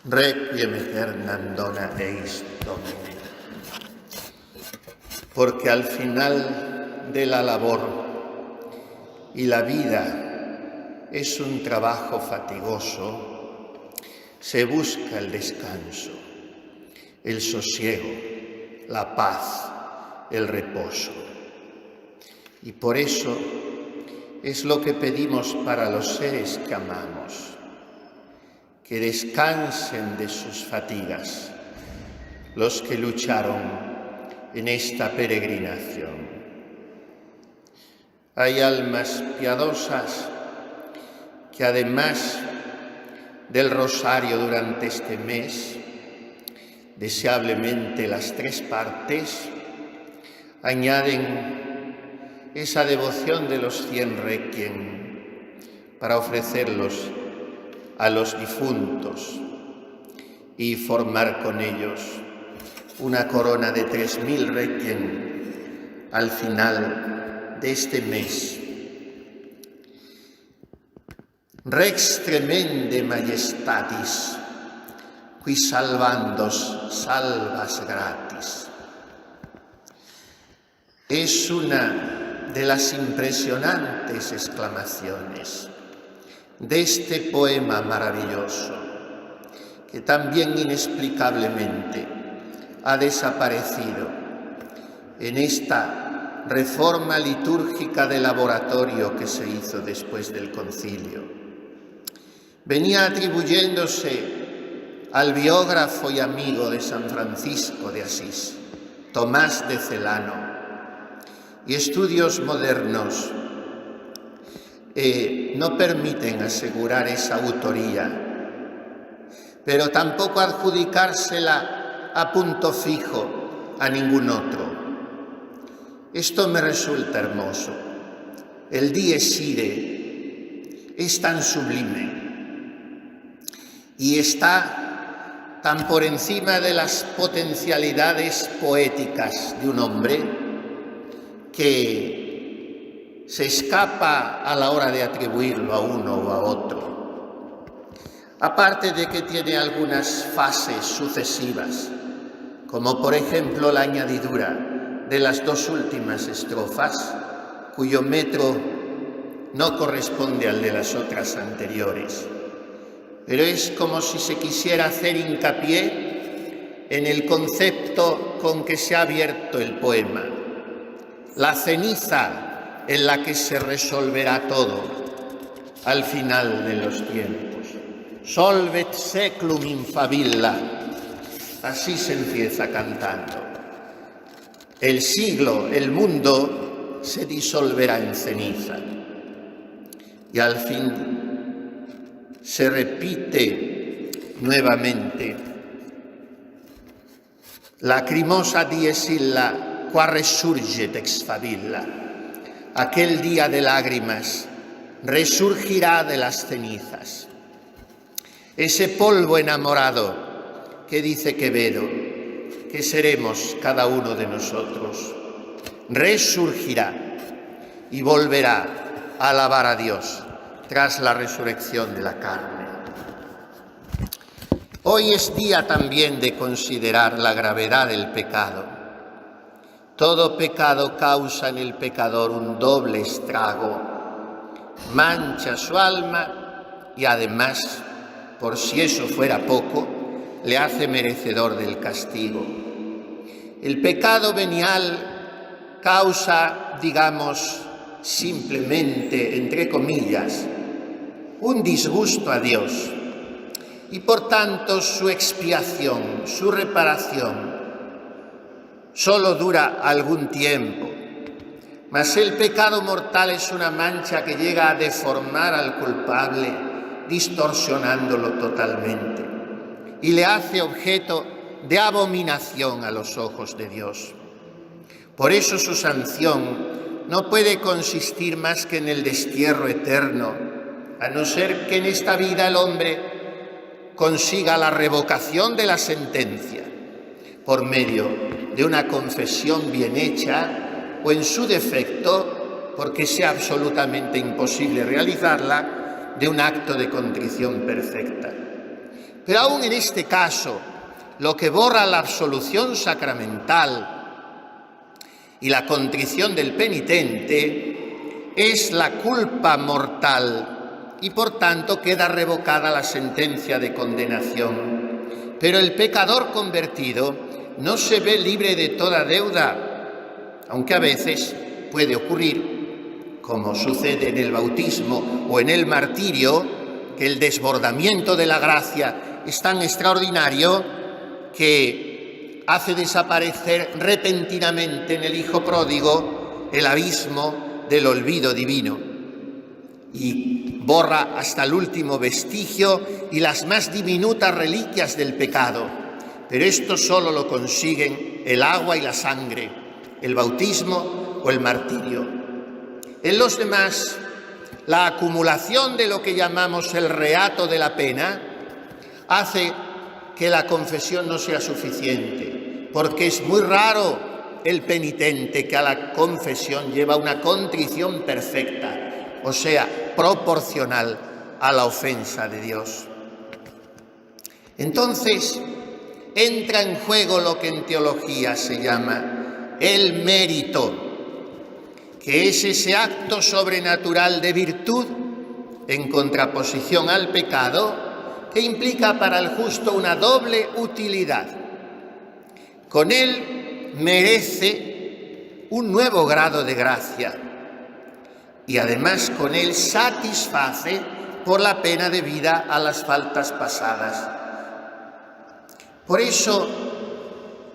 Requiem aeternam dona eis Domine. Porque al final de la labor y la vida es un trabajo fatigoso, se busca el descanso, el sosiego, la paz, el reposo. Y por eso es lo que pedimos para los seres que amamos, que descansen de sus fatigas, los que lucharon en esta peregrinación. Hay almas piadosas que además del rosario durante este mes, deseablemente las 3 partes, añaden esa devoción de los 100 requiem para ofrecerlos a los difuntos y formar con ellos una corona de 3000 requiem al final de este mes. Rex tremende majestatis, qui salvandos salvas gratis. Es una de las impresionantes exclamaciones de este poema maravilloso, que también inexplicablemente ha desaparecido en esta reforma litúrgica de laboratorio que se hizo después del concilio. Venía atribuyéndose al biógrafo y amigo de San Francisco de Asís, Tomás de Celano, y estudios modernos no permiten asegurar esa autoría, pero tampoco adjudicársela a punto fijo a ningún otro. Esto me resulta hermoso. El Dies Irae es tan sublime y está tan por encima de las potencialidades poéticas de un hombre que se escapa a la hora de atribuirlo a uno o a otro. Aparte de que tiene algunas fases sucesivas, como por ejemplo la añadidura de las 2 últimas estrofas, cuyo metro no corresponde al de las otras anteriores, pero es como si se quisiera hacer hincapié en el concepto con que se ha abierto el poema, la ceniza en la que se resolverá todo al final de los tiempos. Solvet seclum in favilla. Así se empieza cantando. El siglo, el mundo, se disolverá en ceniza. Y al fin se repite nuevamente: lacrimosa dies illa, qua resurget ex favilla. Aquel día de lágrimas resurgirá de las cenizas. Ese polvo enamorado que dice Quevedo, que seremos cada uno de nosotros, resurgirá y volverá a alabar a Dios tras la resurrección de la carne. Hoy es día también de considerar la gravedad del pecado. Todo pecado causa en el pecador un doble estrago, mancha su alma y además, por si eso fuera poco, le hace merecedor del castigo. El pecado venial causa, digamos, simplemente, entre comillas, un disgusto a Dios y por tanto su expiación, su reparación, solo dura algún tiempo, mas el pecado mortal es una mancha que llega a deformar al culpable, distorsionándolo totalmente, y le hace objeto de abominación a los ojos de Dios. Por eso su sanción no puede consistir más que en el destierro eterno, a no ser que en esta vida el hombre consiga la revocación de la sentencia por medio de una confesión bien hecha o, en su defecto, porque sea absolutamente imposible realizarla, de un acto de contrición perfecta. Pero aún en este caso, lo que borra la absolución sacramental y la contrición del penitente es la culpa mortal y por tanto queda revocada la sentencia de condenación. Pero el pecador convertido no se ve libre de toda deuda, aunque a veces puede ocurrir, como sucede en el bautismo o en el martirio, que el desbordamiento de la gracia es tan extraordinario que hace desaparecer repentinamente en el hijo pródigo el abismo del olvido divino y borra hasta el último vestigio y las más diminutas reliquias del pecado. Pero esto solo lo consiguen el agua y la sangre, el bautismo o el martirio. En los demás, la acumulación de lo que llamamos el reato de la pena hace que la confesión no sea suficiente, porque es muy raro el penitente que a la confesión lleva una contrición perfecta, o sea, proporcional a la ofensa de Dios. Entonces, entra en juego lo que en teología se llama el mérito, que es ese acto sobrenatural de virtud en contraposición al pecado que implica para el justo una doble utilidad. Con él merece un nuevo grado de gracia y además con él satisface por la pena debida a las faltas pasadas. Por eso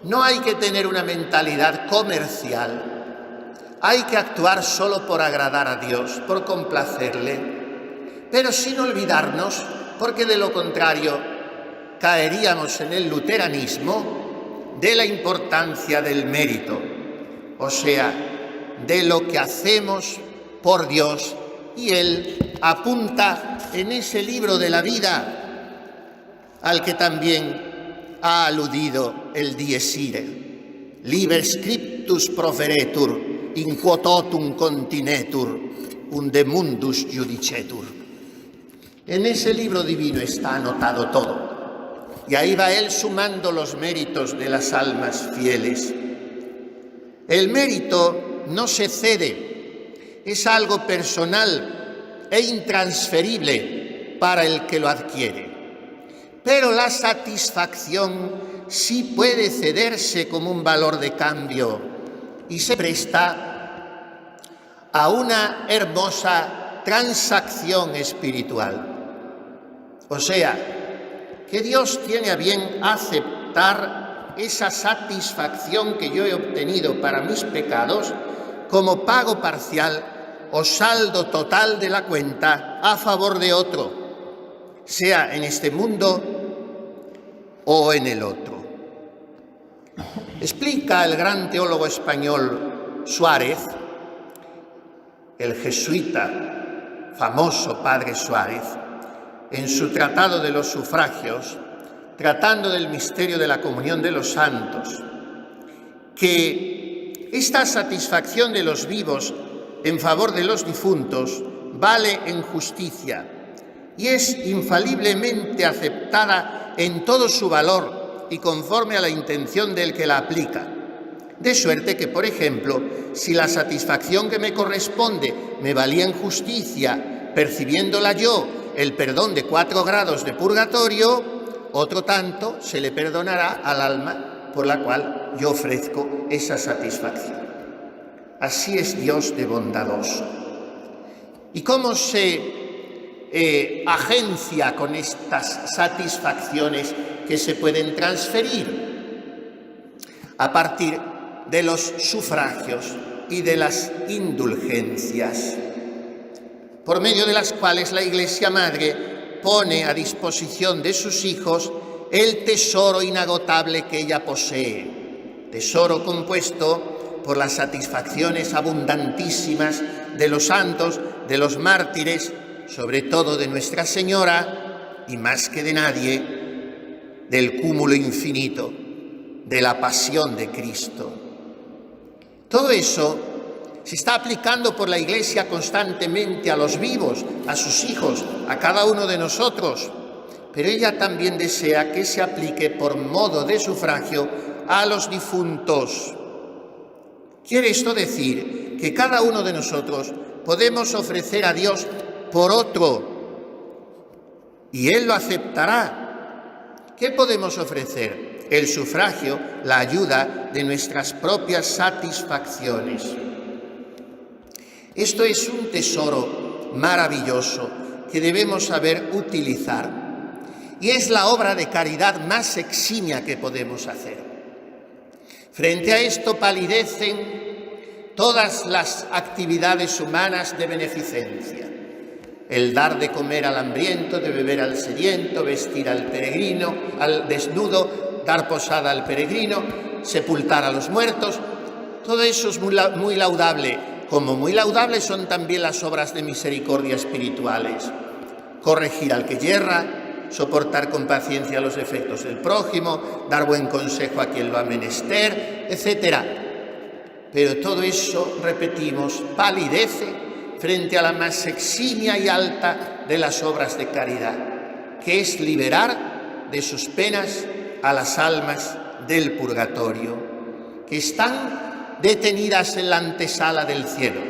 no hay que tener una mentalidad comercial, hay que actuar solo por agradar a Dios, por complacerle, pero sin olvidarnos, porque de lo contrario caeríamos en el luteranismo, de la importancia del mérito, o sea, de lo que hacemos por Dios, y él apunta en ese libro de la vida al que también ha aludido el Dies Irae. Liber scriptus proferetur, in quo totum continetur, unde mundus judicetur. En ese libro divino está anotado todo, y ahí va él sumando los méritos de las almas fieles. El mérito no se cede, es algo personal e intransferible para el que lo adquiere. Pero la satisfacción sí puede cederse como un valor de cambio y se presta a una hermosa transacción espiritual. O sea, que Dios tiene a bien aceptar esa satisfacción que yo he obtenido para mis pecados como pago parcial o saldo total de la cuenta a favor de otro, sea en este mundo o en el otro. Explica el gran teólogo español Suárez, el jesuita famoso padre Suárez, en su Tratado de los Sufragios, tratando del misterio de la comunión de los santos, que esta satisfacción de los vivos en favor de los difuntos vale en justicia y es infaliblemente aceptada en todo su valor y conforme a la intención del que la aplica. De suerte que, por ejemplo, si la satisfacción que me corresponde me valía en justicia, percibiéndola yo el perdón de 4 grados de purgatorio, otro tanto se le perdonará al alma por la cual yo ofrezco esa satisfacción. Así es Dios de bondadoso. ¿Y cómo se agencia con estas satisfacciones que se pueden transferir? A partir de los sufragios y de las indulgencias, por medio de las cuales la Iglesia Madre pone a disposición de sus hijos el tesoro inagotable que ella posee, tesoro compuesto por las satisfacciones abundantísimas de los santos, de los mártires, sobre todo de Nuestra Señora, y más que de nadie, del cúmulo infinito de la pasión de Cristo. Todo eso se está aplicando por la Iglesia constantemente a los vivos, a sus hijos, a cada uno de nosotros, pero ella también desea que se aplique por modo de sufragio a los difuntos. Quiere esto decir que cada uno de nosotros podemos ofrecer a Dios por otro y Él lo aceptará. ¿Qué podemos ofrecer? El sufragio, la ayuda de nuestras propias satisfacciones. Esto es un tesoro maravilloso que debemos saber utilizar y es la obra de caridad más eximia que podemos hacer. Frente a esto palidecen todas las actividades humanas de beneficencia. El dar de comer al hambriento, de beber al sediento, vestir al peregrino, al desnudo, dar posada al peregrino, sepultar a los muertos. Todo eso es muy laudable. Como muy laudables son también las obras de misericordia espirituales. Corregir al que yerra, soportar con paciencia los defectos del prójimo, dar buen consejo a quien lo ha menester, etc. Pero todo eso, repetimos, palidece frente a la más eximia y alta de las obras de caridad, que es liberar de sus penas a las almas del purgatorio, que están detenidas en la antesala del cielo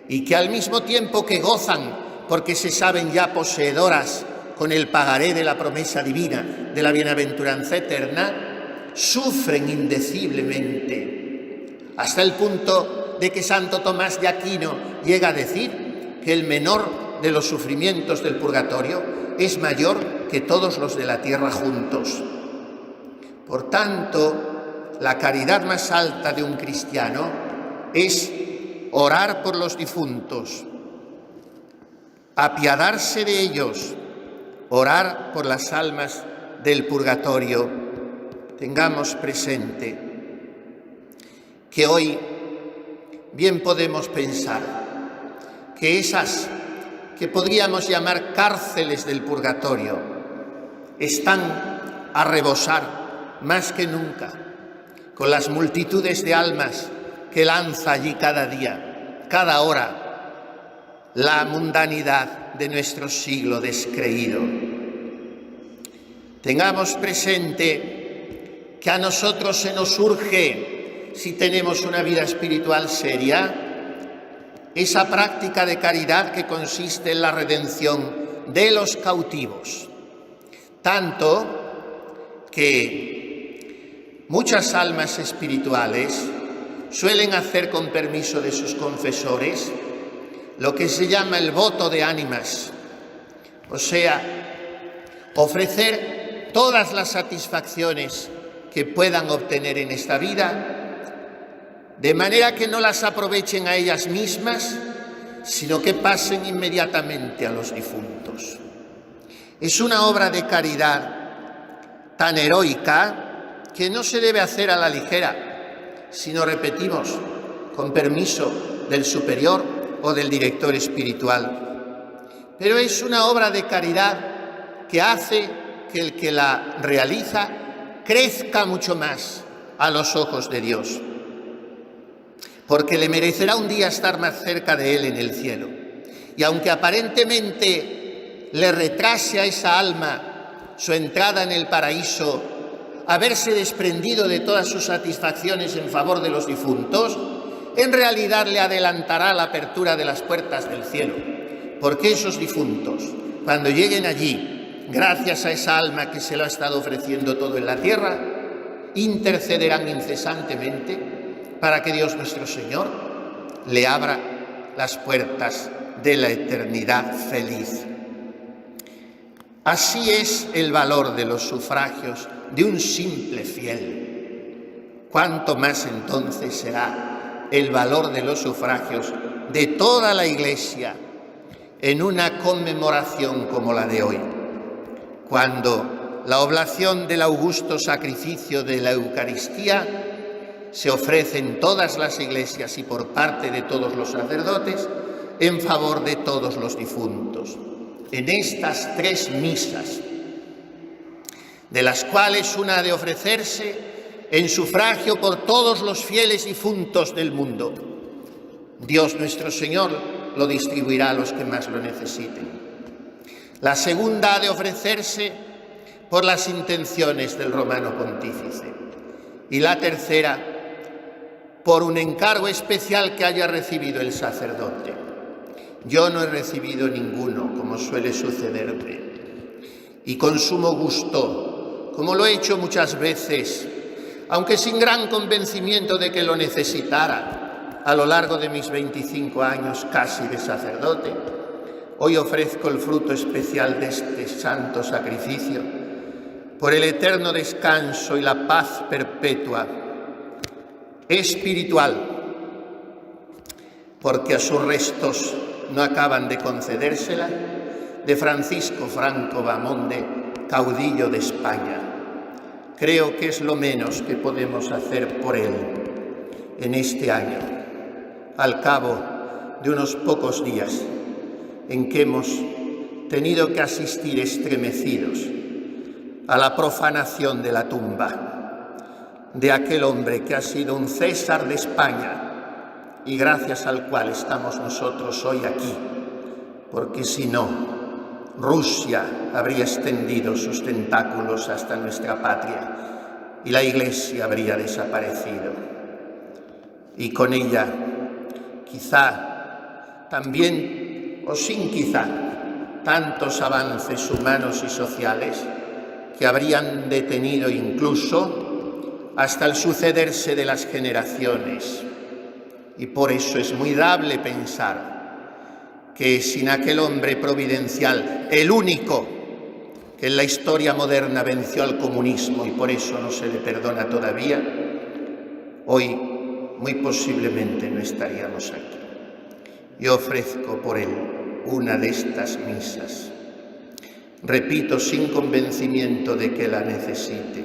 y que al mismo tiempo que gozan porque se saben ya poseedoras con el pagaré de la promesa divina de la bienaventuranza eterna, sufren indeciblemente, hasta el punto de que Santo Tomás de Aquino llega a decir que el menor de los sufrimientos del purgatorio es mayor que todos los de la tierra juntos. Por tanto, la caridad más alta de un cristiano es orar por los difuntos, apiadarse de ellos, orar por las almas del purgatorio. Tengamos presente que hoy bien podemos pensar que esas que podríamos llamar cárceles del purgatorio están a rebosar más que nunca con las multitudes de almas que lanza allí cada día, cada hora, la mundanidad de nuestro siglo descreído. Tengamos presente que a nosotros se nos urge, si tenemos una vida espiritual seria, esa práctica de caridad que consiste en la redención de los cautivos, tanto que muchas almas espirituales suelen hacer con permiso de sus confesores lo que se llama el voto de ánimas, o sea, ofrecer todas las satisfacciones que puedan obtener en esta vida, de manera que no las aprovechen a ellas mismas, sino que pasen inmediatamente a los difuntos. Es una obra de caridad tan heroica que no se debe hacer a la ligera, sino, repetimos, con permiso del superior o del director espiritual. Pero es una obra de caridad que hace que el que la realiza crezca mucho más a los ojos de Dios, porque le merecerá un día estar más cerca de Él en el cielo. Y aunque aparentemente le retrase a esa alma su entrada en el paraíso, haberse desprendido de todas sus satisfacciones en favor de los difuntos, en realidad le adelantará la apertura de las puertas del cielo, porque esos difuntos, cuando lleguen allí, gracias a esa alma que se lo ha estado ofreciendo todo en la tierra, intercederán incesantemente para que Dios nuestro Señor le abra las puertas de la eternidad feliz. Así es el valor de los sufragios de un simple fiel. ¿Cuánto más entonces será el valor de los sufragios de toda la Iglesia en una conmemoración como la de hoy, cuando la oblación del augusto sacrificio de la Eucaristía se ofrece en todas las iglesias y por parte de todos los sacerdotes en favor de todos los difuntos? En estas 3 misas, de las cuales una ha de ofrecerse en sufragio por todos los fieles difuntos del mundo, Dios nuestro Señor lo distribuirá a los que más lo necesiten. La segunda ha de ofrecerse por las intenciones del romano pontífice. Y la tercera, por un encargo especial que haya recibido el sacerdote. Yo no he recibido ninguno, como suele sucederme. Y con sumo gusto, como lo he hecho muchas veces, aunque sin gran convencimiento de que lo necesitara, a lo largo de mis 25 años casi de sacerdote, hoy ofrezco el fruto especial de este santo sacrificio por el eterno descanso y la paz perpetua, espiritual, porque a sus restos no acaban de concedérsela, de Francisco Franco Bahamonde, caudillo de España. Creo que es lo menos que podemos hacer por él en este año, al cabo de unos pocos días en que hemos tenido que asistir estremecidos a la profanación de la tumba de aquel hombre que ha sido un César de España y gracias al cual estamos nosotros hoy aquí, porque si no, Rusia habría extendido sus tentáculos hasta nuestra patria y la Iglesia habría desaparecido. Y con ella, quizá, también o sin quizá, tantos avances humanos y sociales que habrían detenido incluso hasta el sucederse de las generaciones. Y por eso es muy dable pensar que sin aquel hombre providencial, el único que en la historia moderna venció al comunismo y por eso no se le perdona todavía, hoy muy posiblemente no estaríamos aquí. Yo ofrezco por él una de estas misas. Repito, sin convencimiento de que la necesite,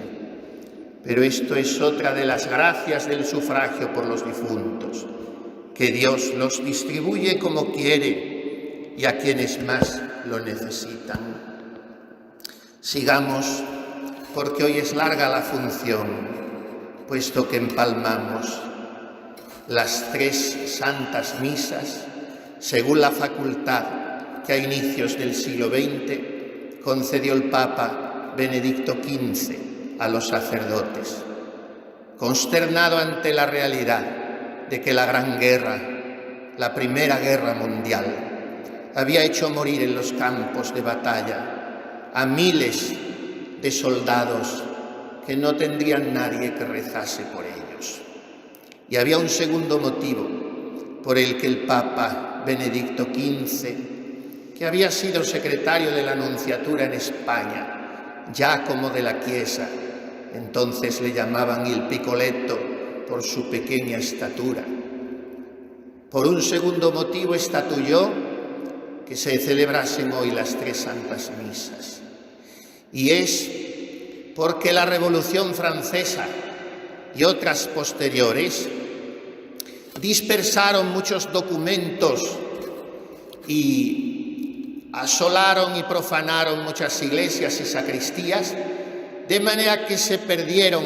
pero esto es otra de las gracias del sufragio por los difuntos, que Dios los distribuye como quiere y a quienes más lo necesitan. Sigamos, porque hoy es larga la función, puesto que empalmamos las 3 santas misas, según la facultad que a inicios del siglo XX concedió el Papa Benedicto XV a los sacerdotes, consternado ante la realidad de que la Gran Guerra, la Primera Guerra Mundial, había hecho morir en los campos de batalla a miles de soldados que no tendrían nadie que rezase por ellos. Y había un segundo motivo por el que el Papa Benedicto XV, que había sido secretario de la Nunciatura en España, ya como de la Chiesa, entonces le llamaban il Piccoletto por su pequeña estatura. Por un segundo motivo estatuyó que se celebrasen hoy las 3 santas misas. Y es porque la Revolución Francesa y otras posteriores dispersaron muchos documentos y asolaron y profanaron muchas iglesias y sacristías, de manera que se perdieron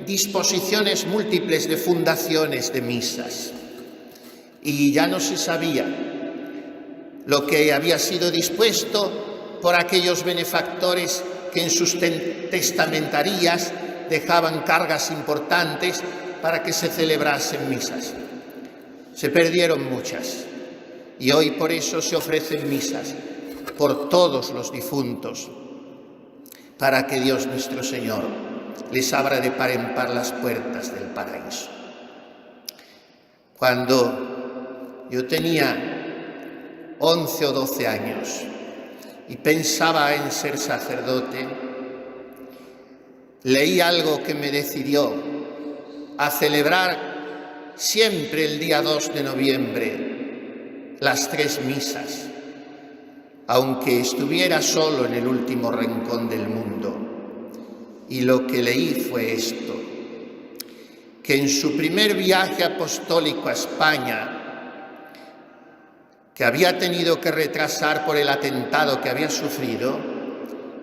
disposiciones múltiples de fundaciones de misas. Y ya no se sabía lo que había sido dispuesto por aquellos benefactores que en sus testamentarías dejaban cargas importantes para que se celebrasen misas. Se perdieron muchas y hoy por eso se ofrecen misas por todos los difuntos, para que Dios nuestro Señor les abra de par en par las puertas del paraíso. Cuando yo tenía 11 o 12 años y pensaba en ser sacerdote, leí algo que me decidió a celebrar siempre el día 2 de noviembre las 3 misas, aunque estuviera solo en el último rincón del mundo. Y lo que leí fue esto, que en su primer viaje apostólico a España, que había tenido que retrasar por el atentado que había sufrido,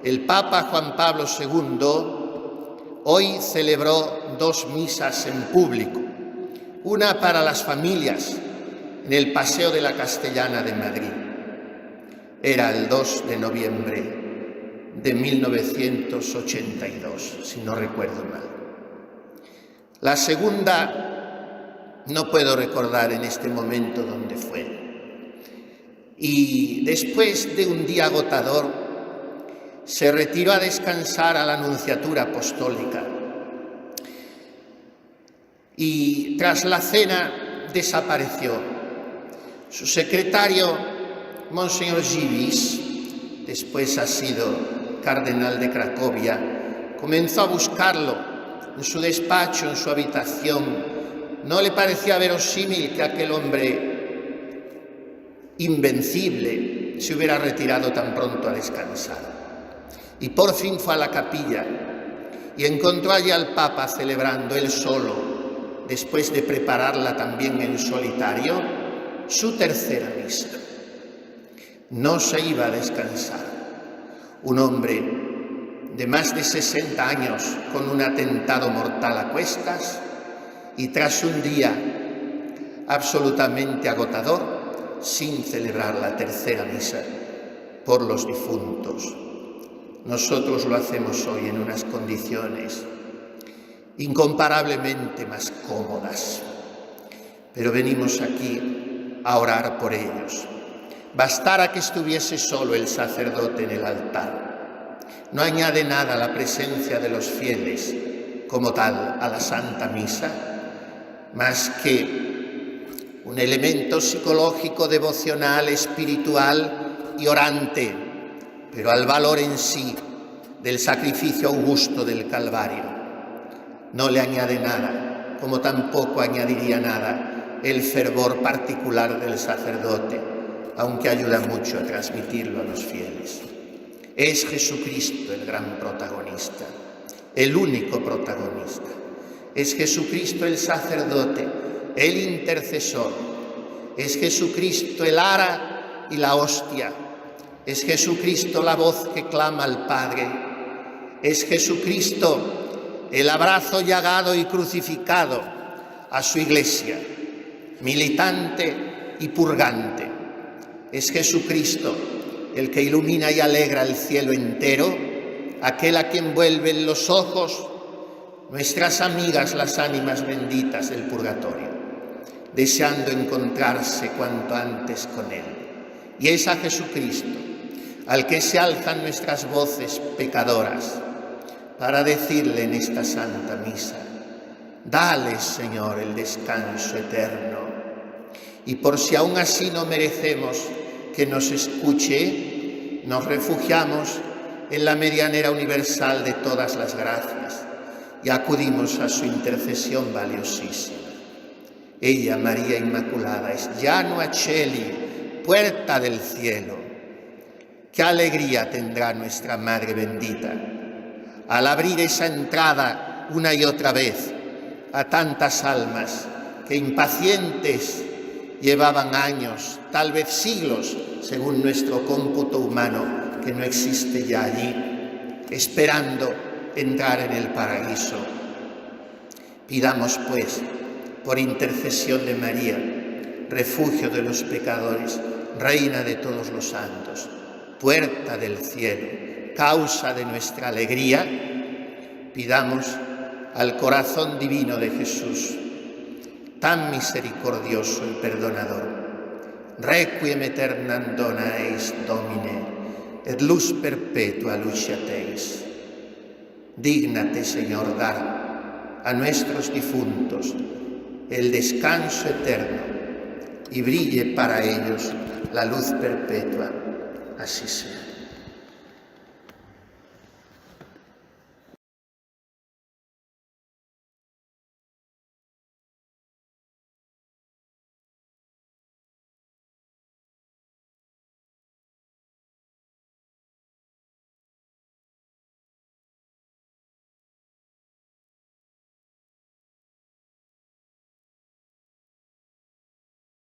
el Papa Juan Pablo II hoy celebró 2 misas en público, una para las familias en el Paseo de la Castellana de Madrid, Era el 2 de noviembre de 1982, si no recuerdo mal. La segunda no puedo recordar en este momento dónde fue. Y después de un día agotador, se retiró a descansar a la Nunciatura Apostólica. Y tras la cena desapareció. Su secretario, Monseñor Givis, después ha sido cardenal de Cracovia, comenzó a buscarlo en su despacho, en su habitación. No le parecía verosímil que aquel hombre invencible se hubiera retirado tan pronto a descansar. Y por fin fue a la capilla y encontró allí al Papa celebrando él solo, después de prepararla también en solitario, su tercera misa. No se iba a descansar. Un hombre de más de 60 años con un atentado mortal a cuestas y tras un día absolutamente agotador, sin celebrar la tercera misa por los difuntos. Nosotros lo hacemos hoy en unas condiciones incomparablemente más cómodas, pero venimos aquí a orar por ellos. Bastara que estuviese solo el sacerdote en el altar. No añade nada la presencia de los fieles como tal a la Santa Misa, más que un elemento psicológico, devocional, espiritual y orante, pero al valor en sí del sacrificio augusto del Calvario. No le añade nada, como tampoco añadiría nada el fervor particular del sacerdote, aunque ayuda mucho a transmitirlo a los fieles. Es Jesucristo el gran protagonista, el único protagonista. Es Jesucristo el sacerdote, el intercesor. Es Jesucristo el ara y la hostia. Es Jesucristo la voz que clama al Padre. Es Jesucristo el abrazo llagado y crucificado a su iglesia, militante y purgante. Es Jesucristo el que ilumina y alegra el cielo entero, aquel a quien vuelven los ojos nuestras amigas, las ánimas benditas del purgatorio, deseando encontrarse cuanto antes con Él. Y es a Jesucristo al que se alzan nuestras voces pecadoras para decirle en esta Santa Misa: dale, Señor, el descanso eterno. Y por si aún así no merecemos que nos escuche, nos refugiamos en la medianera universal de todas las gracias y acudimos a su intercesión valiosísima. Ella, María Inmaculada, es Janua Coeli, puerta del cielo. ¡Qué alegría tendrá nuestra Madre bendita al abrir esa entrada una y otra vez a tantas almas que impacientes llevaban años, tal vez siglos, según nuestro cómputo humano, que no existe ya allí, esperando entrar en el paraíso? Pidamos, pues, por intercesión de María, refugio de los pecadores, reina de todos los santos, puerta del cielo, causa de nuestra alegría, pidamos al corazón divino de Jesús, tan misericordioso y perdonador: Requiem aeternam dona eis Domine, et luz perpetua luceateis. Dígnate, Señor, dar a nuestros difuntos el descanso eterno y brille para ellos la luz perpetua. Así sea.